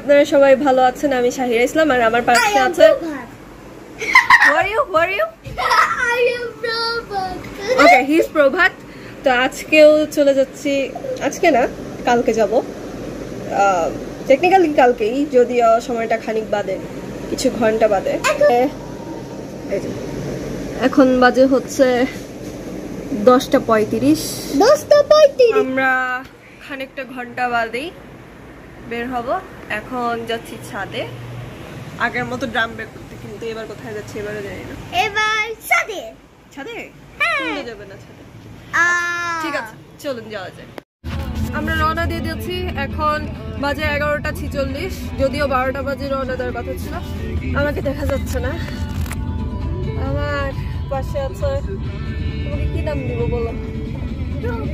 আপনারা সবাই ভালো আছেন। আমি শাহিরা ইসলাম আর আমার পাশে আছে ওকে হি ইজ প্রভাত। তো আজকেও চলে যাচ্ছি, আজকে না কালকে যাব, টেকনিক্যালি কালকেই, যদিও সময়টা খানিক বাদে, কিছু ঘন্টা বাদে। এখন বাজে হচ্ছে 10:35। আমরা খানিকটা ঘন্টা বাদেই বের হব। এখন যাচ্ছি ছাদে, আগের মতো ড্রাম বের করতে, কিন্তু এবার কোথায় যাচ্ছি এবারে জানি না। এবার ছাদে ছাদে যাবে না ছাদে? ঠিক আছে চলুন যাওয়া যায়। আমরা রওনা দিয়ে দিচ্ছি, এখন বাজে 11:46, যদিও 12টা বাজে রওনা দেওয়ার কথা ছিল। আমাকে দেখা যাচ্ছে না। আমার পাশে আছে, তোমাকে কি নাম দিব বলো?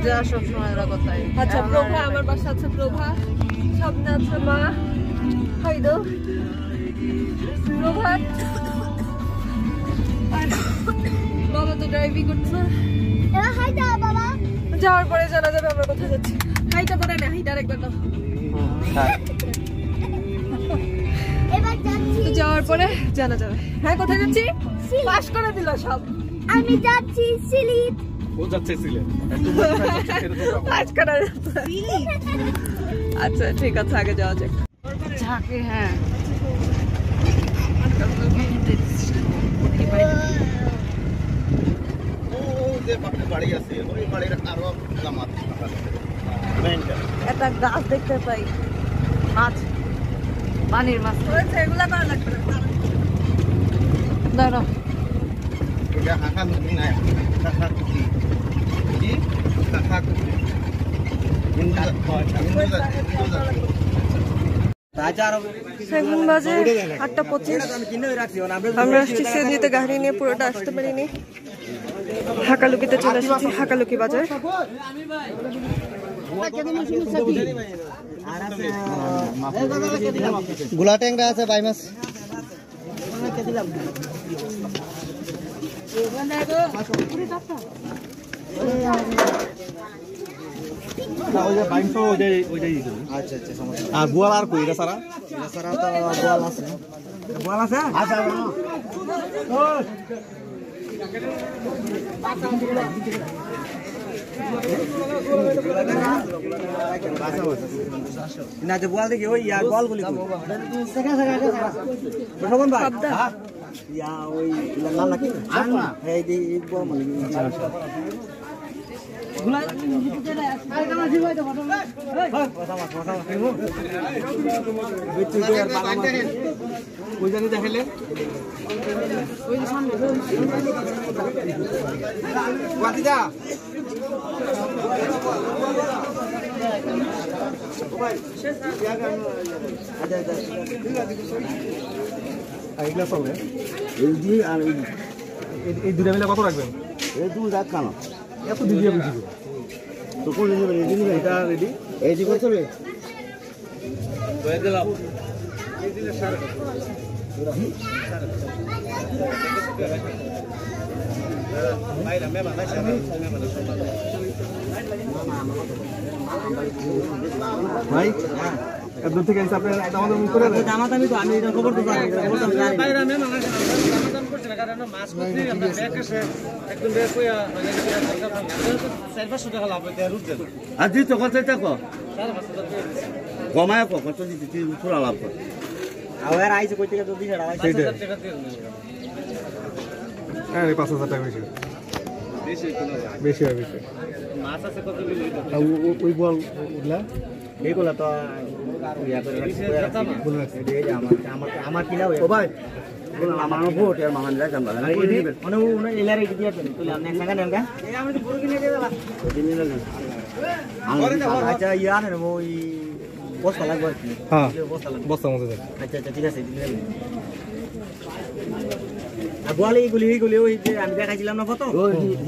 যা সবসময় ওরা কথাই। আচ্ছা প্রভা, আমার পাশে আছে প্রভা, সামনে আছে মা, হাইদো, প্রভাত, বাবা তো ড্রাইভিং করছে। এবার হাইটা বাবা, যাওয়ার পরে জানা যাবে আমরা কোথায় যাচ্ছি। হাইটা পরে না, হাইটা আরেকবার দাও। এবার যাচ্ছি, যাওয়ার পরে জানা যাবে। হ্যাঁ কোথায় যাচ্ছি? পাস করে দিল সব। আমি যাচ্ছি সিলেট। ও যাচ্ছে সিলেট। পাস করা যাচ্ছে। আচ্ছা ঠিক আছে, আগে যাওয়া যাক। ঝাঁকে হ্যাঁ একটা গাছ দেখতে পাই, মাছ, পানির মাছ। এগুলা করা লাগবে না। দাঁড়াও এখন বাজে 8:25। আমরা আসছি সিএনজিতে, গাড়ি নিয়ে পুরোটা আসতে পারিনি। হাকালুকিতে চলে এসেছি, হাকালুকি বাজার। গুলা ট্যাংরা আছে, বাই মাছ। আর বোয়াল আর কই সারা তো বোয়াল আছে। বোয়াল আছে না যে বোয়াল দেখি ওই গোয়াল গুলি ওই লাল নাকি এই যে বোয়াল মানে দেখাইলে এই দুটা মিলে কত রাখবেন? এই দু রাখ কেন এত দিয়ে বুঝি তো কোন এটা রেডি এই দি করতে হবে ভাই একদম থেকে আপনার আমাদের মুখ করে দামাদামি তো আমি এটা খবর তো জানি মাছ করতে আমরা ব্যাগ একদম ব্যাগ কইয়া সাইড টাকা লাভ হইতে রুট দেন আজি তো কত টাকা কমায় কত দিতে পুরো লাভ কর আবার আইছে কই থেকে যদি ছাড়া আইছে 5000 টাকা দিয়ে হ্যাঁ 5000 টাকা বেশি বেশি হয় বেশি মাছ আছে কত কিলো ওই বল উঠলা এইগুলা তো ইয়া করে আমার কিনা ও ভাই আমার ভোট আর মামান যা জানবা না মানে উনি এলারে কি দিয়া তুই নেক্সট সাঙ্গা নেমগা এই আমি তো পুরো কিনে দিয়ে দাও দিন নিলে আচ্ছা ইয়া না ওই বস্তা লাগবে আর কি হ্যাঁ বস্তা মতো আচ্ছা আচ্ছা ঠিক আছে দিন নিলে আর বলে এইগুলি ওই যে আমি দেখাইছিলাম না ফটো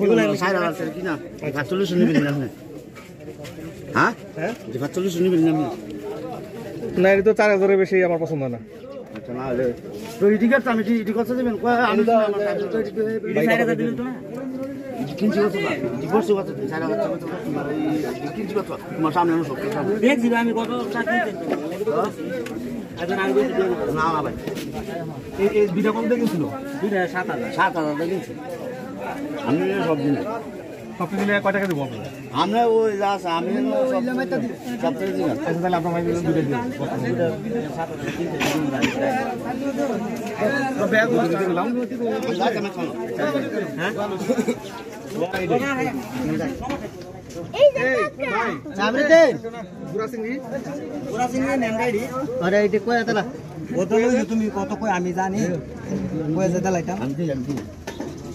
ওইগুলো আমি সাইরা আছে কি না 45 নিবেন না আপনি হ্যাঁ হ্যাঁ 45 নিবেন না আপনি না এটা তো 4000 এর বেশি আমার পছন্দ না। আচ্ছা না হলে তো এই টিকেট আমি এটি কত দেবেন আমি তো আমার সাইরা দিলেন তো না কিনছি কত না ডিভোর্স কত সাইরা কত কিনছি কত তোমার সামনে আমি সব দেখছি আমি কত চাকরি না ভাই এই দুইটা কত দিয়ে কিনছিল? 7,000 কিনছি আমি সব দিন সব কিছু নিয়ে কয় টাকা দেবো আপনারা? আমরা ওই যা আছে আমি সব থেকে দিন আচ্ছা তাহলে আপনার মাইক দুটো দিন তো ব্যাগ দিতে গেলাম এই যে সামনেতে পুরা সিংড়ি পুরা সিংহে নেন গাড়ি আরে এটা কই আতলা কত লই তুমি কত কই আমি জানি কই যেতে লাইতাম আমি তো জানি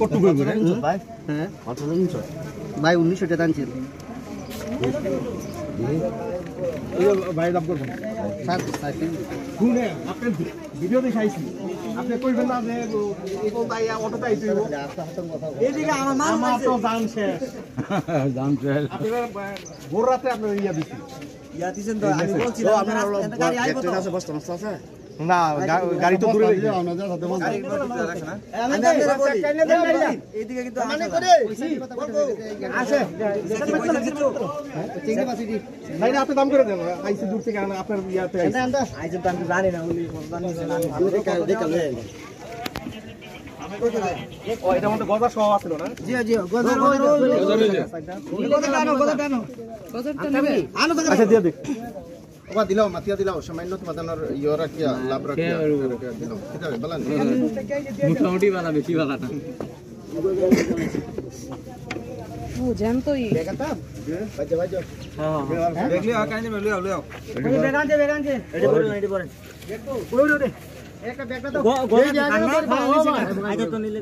কত করে করে ভাই হ্যাঁ কত দিন চল ভাই 1900 টাকা আনছিল এই ভাই দাম করবেন শুনে আপনি ভিডিও দেখাইছি আপনি কইবেন না যে এই কোন তাই অটোতে আইছি এইদিকে আমার আমার তো জান শেষ আপনারা ভোর রাতে আপনারা ইয়া দিছি ইয়া দিছেন তো আমি বলছিলাম আপনারা গাড়ি আইবো তো আছে বস্তা মস্তা আছে না গাড়ি তো দূরে রইছে আমি আপনারা বলি এইদিকে কিন্তু মানে করে আছে চিংড়ি মাছ দি ভাই না আপনি দাম করে দেন আইছি দূর থেকে আপনার ইয়াতে আইছি আইছে তো আমি জানি না উনি কত জানি না আমি দেখা লই ও এটা মধ্যে গজা সহ আছিল না জি জি গজা টানো আচ্ছা দিয়ে দেখ ওবা দিলাও মাতিয়া দিলাও সামান্য তোমাদের ইয়রা কি লাভ রাখিয়া দিলাও ঠিক আছে বলেন মোটামুটি বালা বেশি বালা না ও জানতোই দেখাতা বাজে বাজে হ্যাঁ দেখলি আর কাইনে লই আও বেগান যে এডি পড়েন ওই রে একটা ব্যাগটা তো এই জায়গা না আইতো তো নিলে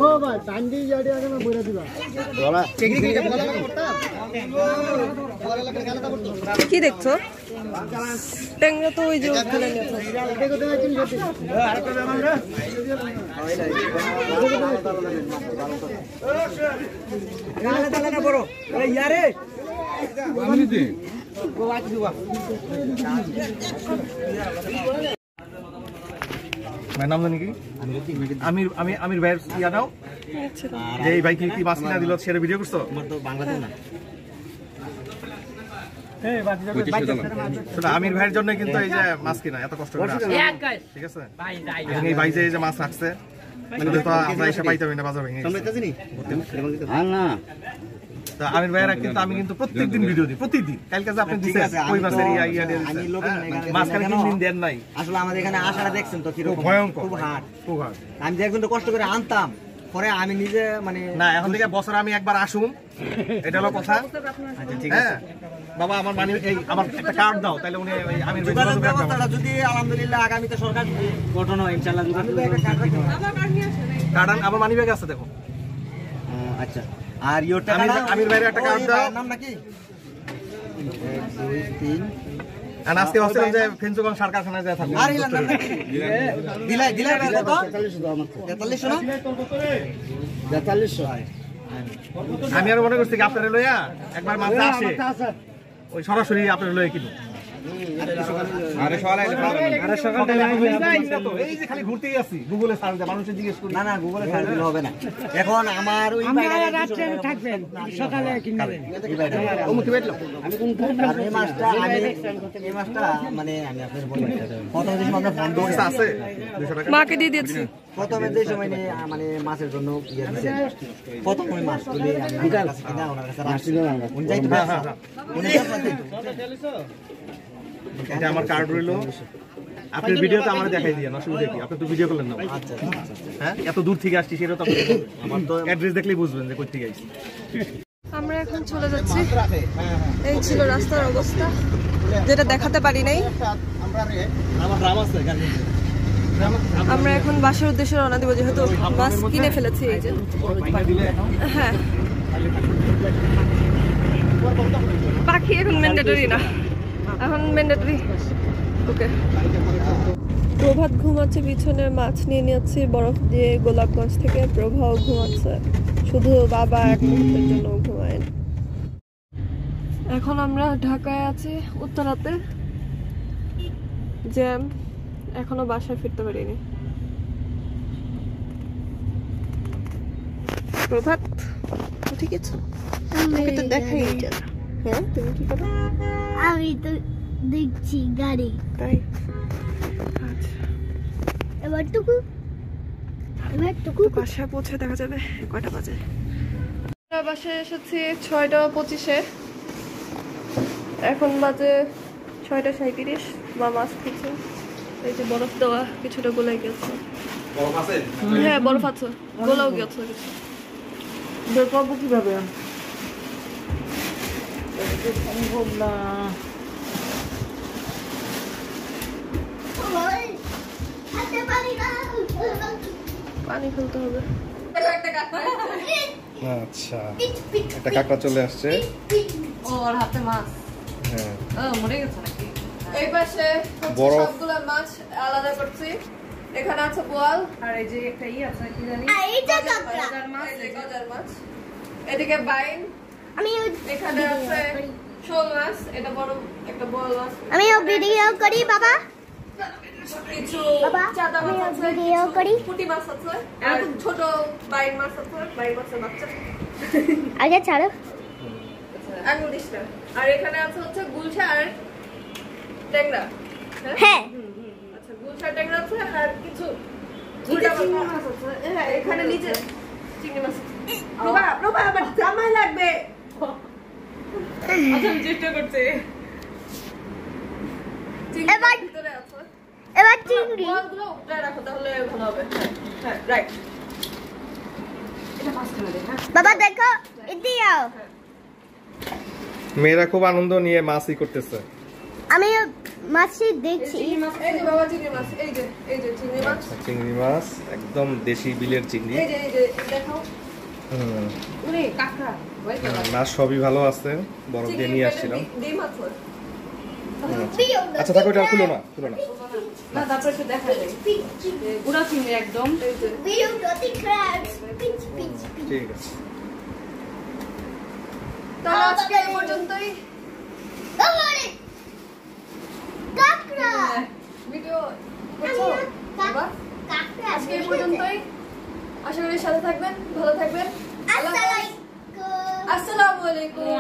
ও ভাই টান্ডি জায়গা আগে না বইরা দিবা বলা চেকরি কি বলা করতাম কি দেখছো? ট্যাংরা তো ওই যে ওখানে নিয়ে দেখো তো চিনি করতে আরেকটা ব্যাগ আমরা গালে তালে না বড় এই ইয়ারে আমি দি ও আজ দিবা मैं नाम জানি কি আমির ভাইয়ের ইয়া দাও যে এই ভাই কি মাছ কিনা দিল সেটা ভিডিও করছো আমার তো বাংলাদেশ না আমির ভাইয়ের জন্য কিন্তু এই যে মাছ কিনা এত কষ্ট করে ঠিক আছে এই ভাই যে মাছ রাখছে মানে তো আমরা এসে পাইতাম না বাজার ভেঙে না তো আমির ভাইয়েরা কিন্তু আমি কিন্তু প্রত্যেকদিন ভিডিও দিই প্রতিদিন কালকে যে আপনি দিছেন ওই মাছের ইয়া দিয়ে আমি লোকে মাছ খালি 3 দিন দেন নাই আসলে আমাদের এখানে আসাটা দেখছেন তো কি রকম ভয়ঙ্কর খুব হার্ড খুব হার্ড আমি যে একদিন তো কষ্ট করে আনতাম পরে আমি নিজে মানে না এখন থেকে বছর আমি একবার আসুন এটা হলো কথা আচ্ছা ঠিক হ্যাঁ বাবা আমার মানে এই আমার একটা কার্ড দাও তাহলে উনি আমির ভাই যোগাযোগ ব্যবস্থাটা যদি আলহামদুলিল্লাহ আগামীতে সরকার গঠন হয় ইনশাআল্লাহ কার্ড আমার মানি ব্যাগ আছে দেখো আচ্ছা আর ইয়োরটা আমির ভাইয়ের একটা কার্ড দাও নাম নাকি 1 2 3 আর আজকে ভাবছিলাম যে ফেঞ্চুগঞ্জ সার কারখানায় যায় থাকবো আর নাম নাকি দিলাই কত 43 না 43 আমি আর মনে করছি কি আপনারা লইয়া একবার মাঝে আসে ওই সরাসরি আপনারা লইয়া কিনো আরে সকালে এই যে খালি ঘুরতেই আছি গুগলে সার্চ দিয়ে মানুষের জিজ্ঞেস করি না গুগলে সার্চ দিলে হবে না এখন আমার ওই রাত্রে থাকবেন সকালে কিনবেন আমি কোন এই মাছটা মানে আমি আপনাদের বলি প্রথমে যে আমরা ফোন পয়সা আছে 200 টাকা মাকে দিয়ে দিয়েছি প্রথমে যে সময় মানে মাছের জন্য ইয়ে দিয়েছে প্রথম ওই মাছ তুলে আমি কাছে কিনা ওনার কাছে রাখছি উনি যাইতে উনি এটা আমার কার্ড রইলো আপনি ভিডিওতে আমারে দেখাই দিয়েন অসুবিধা কি আপনি তো ভিডিও করলেন না আচ্ছা হ্যাঁ এত দূর থেকে আসছি সেটা তো আমার তো অ্যাড্রেস দেখলেই বুঝবেন যে কই থেকে আইছি আমরা এখন চলে যাচ্ছি এই ছিল রাস্তার অবস্থা যেটা দেখাতে পারি নাই আমার ড্রাম আছে গাড়ি আমরা এখন বাসার উদ্দেশ্যে রওনা দিব যেহেতু বাস কিনে ফেলেছি এই যে হ্যাঁ বাকি এখন ম্যান্ডেটরি না এখন ম্যান্ডেটরি ওকে প্রভাত ঘুমাচ্ছে পিছনে মাছ নিয়ে নিয়েছি বরফ দিয়ে গোলাপগঞ্জ থেকে প্রভাও ঘুমাচ্ছে শুধু বাবা এক মুহূর্তের জন্য ঘুমায় এখন আমরা ঢাকায় আছি উত্তরাতে জ্যাম এখনো বাসায় ফিরতে পারিনি প্রভাত ঠিক আছে আমাকে তো দেখাই যায় হ্যাঁ তুমি কি করো আমি তো দেখছি গাড়ি তাই বাসায় পৌঁছে দেখা যাবে কয়টা বাজে। বাসায় এসেছি 6:25-এ, এখন বাজে 6:37। মা মাছ খেয়েছে, এই যে বরফ দেওয়া কিছুটা গলাই গেছে। হ্যাঁ বরফ আছে, গোলাও গেছে কিছু। বের করবো কিভাবে? সম্ভব না। পানি ফেলতে হবে। আচ্ছা, একটা কাঁকড়া চলে আসছে। ওর হাতে মাছ। হ্যাঁ, মরে গেছে নাকি? এই পাশে বরফ। সবগুলা মাছ আলাদা করছি। এখানে আছে বোয়াল, আর এই যে একটা আছে কি জানি? গজার মাছ। এদিকে বাইন, এখানে আছে শোল মাছ, এটা বড় একটা বোয়াল মাছ। আমি ভিডিও করি বাবা। কিছু বাবা, চাদা মাছ আমি আছে, ভিডিও কিছু করি। পুঁটি মাছ আছে, আর ছোট বাইন মাছ আছে, বাইন মাছের বাচ্চা। আগে ছাড়ো। আঙুল দিস না। আর এখানে আছে হচ্ছে গুলশা আর ট্যাংরা। হ্যাঁ, আচ্ছা, গুলশা ট্যাংরা আছে আর কিছু উল্টা পাল্টা মাছ আছে। হ্যাঁ, এখানে নিচে চিংড়ি মাছ আছে। রোবা, রোবা, আমার জামাই লাগবে। আচ্ছা আমি চেষ্টা করছি। চিংড়ি এবার ভিতরে আছে। এবার চিংড়ি। বলগুলো উপরে রাখো তাহলে ভালো হবে। হ্যাঁ, রাইট। এটা পাস করে দে, হ্যাঁ? বাবা দেখো, এদিও। মেয়েরা খুব আনন্দ নিয়ে মাছই করতেছে। আমি মাছি দেখছি। এই যে বাবা চিংড়ি মাছ, এই যে চিংড়ি মাছ। আচ্ছা, চিংড়ি মাছ একদম দেশি বিলের চিংড়ি। এই যে দেখাও। ওরে কাকড়া, ওই তো। মাছ সবই ভালো আছে, বরফ দিয়ে নিয়ে আসছিলাম। ডিম আছে। আচ্ছা থাকো, এটা খুলো না, খুলো না। না তারপরে একটু দেখা যায়। পুরা চিংড়ি একদম। এই যে ভিডিও ডটি ক্র্যাবস। পিচ পিচ। ঠিক আছে। তাহলে আজকে এই পর্যন্তই। আমারে কাকড়া। ভিডিও করছো বাবা? কাকড়া। আজকে এই পর্যন্তই। আশা করি সাথে থাকবেন, ভালো থাকবেন। আসসালামু আলাইকুম। আসসালামু আলাইকুম।